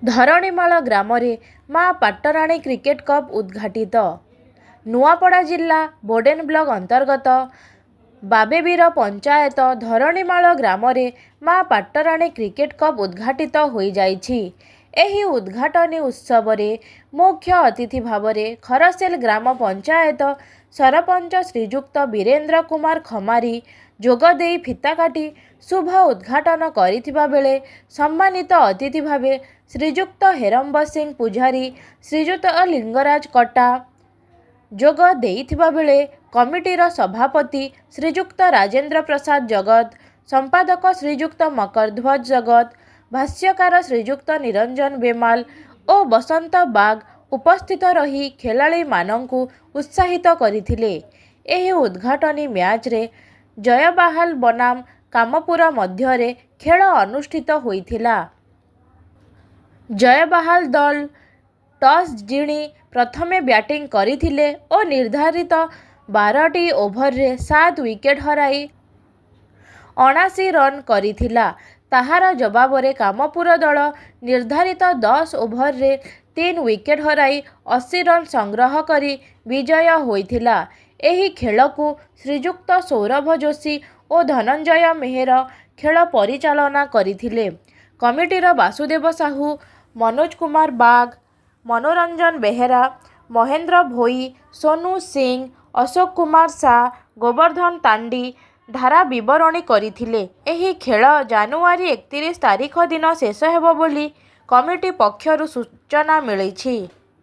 ଧରଣୀମାଳ ଗ୍ରାମରେ ମା ପାଟରାଣୀ cricket cup ଉଦ୍ଘାଟିତ। ନୂଆପଡ଼ା ଜିଲ୍ଲା ବୋଡେନ ବ୍ଲକ ଅନ୍ତର୍ଗତ ବାବେବୀର ପଞ୍ଚାୟତ ଧରଣୀମାଳ ଗ୍ରାମରେ ମା ପାଟରାଣୀ କ୍ରିକେଟ କପ୍ ଉଦ୍ଘାଟିତ ହୋଇଯାଇଛି। ଏହି ଉଦ୍ଘାଟନୀ ଉତ୍ସବରେ ମୁଖ୍ୟ ଅତିଥି ଭାବରେ ଖରସେଲ ଗ୍ରାମ ପଞ୍ଚାୟତ ସରପଞ୍ଚ ଶ୍ରୀଯୁକ୍ତ ବୀରେନ୍ଦ୍ର କୁମାର ଖମାରୀ ଯୋଗଦେଇ ଫିତା କାଟି ଶୁଭ ଉଦ୍ଘାଟନ କରିଥିବା ବେଳେ ସମ୍ମାନିତ ଅତିଥି ଭାବେ ଶ୍ରୀଯୁକ୍ତ ହେରମ୍ବ ସିଂ ପୂଜାରୀ ଶ୍ରୀଯୁକ୍ତ ଲିଙ୍ଗରାଜ କଟା ଯୋଗ ଦେଇଥିବା ବେଳେ କମିଟିର ସଭାପତି ଶ୍ରୀଯୁକ୍ତ ରାଜେନ୍ଦ୍ର ପ୍ରସାଦ ଜଗତ, ସମ୍ପାଦକ ଶ୍ରୀଯୁକ୍ତ ମକରଧ୍ୱଜ ଜଗତ, ଭାଷ୍ୟକାର ଶ୍ରୀଯୁକ୍ତ ନିରଞ୍ଜନ ବେମାଲ ଓ ବସନ୍ତ ବାଗ ଉପସ୍ଥିତ ରହି ଖେଳାଳୀମାନଙ୍କୁ ଉତ୍ସାହିତ କରିଥିଲେ। ଏହି ଉଦ୍ଘାଟନୀ ମ୍ୟାଚରେ ଜୟବାହାଲ ବନାମ କାମପୁର ମଧ୍ୟରେ ଖେଳ ଅନୁଷ୍ଠିତ ହୋଇଥିଲା। ଜୟବାହାଲ ଦଳ ଟସ୍ ଜିଣି ପ୍ରଥମେ ବ୍ୟାଟିଂ କରିଥିଲେ ଓ ନିର୍ଦ୍ଧାରିତ 12ଟି ଓଭରରେ 7 ୱିକେଟ୍ ହରାଇ 79 ରନ୍ କରିଥିଲା। ତାହାର ଜବାବରେ କାମପୁର ଦଳ ନିର୍ଦ୍ଧାରିତ 10 ଓଭରରେ 3 ୱିକେଟ୍ ହରାଇ 80 ରନ୍ ସଂଗ୍ରହ କରି ବିଜୟ ହୋଇଥିଲା। ଏହି ଖେଳକୁ ଶ୍ରୀଯୁକ୍ତ ସୌରଭ ଯୋଶୀ ଓ ଧନଞ୍ଜୟ ମେହେର ଖେଳ ପରିଚାଳନା କରିଥିଲେ। କମିଟିର ବାସୁଦେବ ସାହୁ, ମନୋଜ କୁମାର ବାଗ, ମନୋରଞ୍ଜନ ବେହେରା, ମହେନ୍ଦ୍ର ଭୋଇ, ସୋନୁ ସିଂ, ଅଶୋକ କୁମାର ସା, ଗୋବର୍ଦ୍ଧନ ତାଣ୍ଡି ଧାରା ବିବରଣୀ କରିଥିଲେ। ଏହି ଖେଳ ଜାନୁଆରୀ 31 ତାରିଖ ଦିନ ଶେଷ ହେବ ବୋଲି କମିଟି ପକ୍ଷରୁ ସୂଚନା ମିଳିଛି।